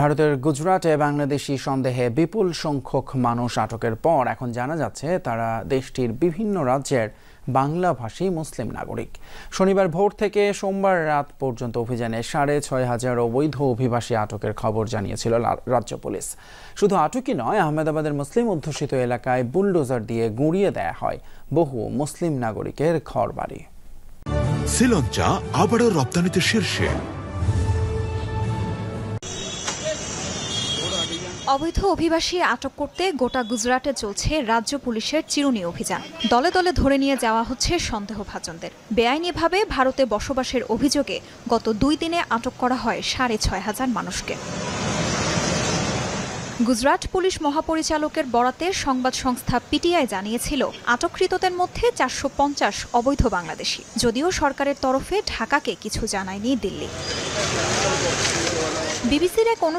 ভারতের গুজরাটে বাংলাদেশি সন্দেহে বিপুল সংখ্যক মানুষ আটকের পর এখন জানা যাচ্ছে তারা দেশটির বিভিন্ন রাজ্যের বাংলাভাষী মুসলিম নাগরিক। শনিবার ভোর থেকে সোমবার রাত পর্যন্ত অভিযানে 6,500 অবৈধ অভিবাসী আটকের খবর জানিয়েছিল রাজ্য পুলিশ। শুধু আটকই নয়, আহমেদাবাদের মুসলিম অধ্যুষিত এলাকায় বুলডোজার দিয়ে গুঁড়িয়ে দেয়া হয় বহু মুসলিম নাগরিকের ঘরবাড়ি। শ্রীলঙ্কা আবারও রপ্তানিতে শীর্ষে। অবৈধ অভিবাসী আটক করতে গোটা গুজরাটে চলছে রাজ্য পুলিশের চিরুনি অভিযান। দলে দলে ধরে নিয়ে যাওয়া হচ্ছে সন্দেহভাজনদের। বেআইনিভাবে ভারতে বসবাসের অভিযোগে গত 2 দিনে আটক করা হয় 6,500 মানুষকে। গুজরাট পুলিশ মহাপরিচালকের বরাতে সংবাদ সংস্থা পিটিআই জানিয়েছিল, আটককৃতদের মধ্যে 450 অবৈধ বাংলাদেশি। যদিও সরকারের তরফে ঢাকাকে কিছু জানায়নি দিল্লি। বিবিসির এক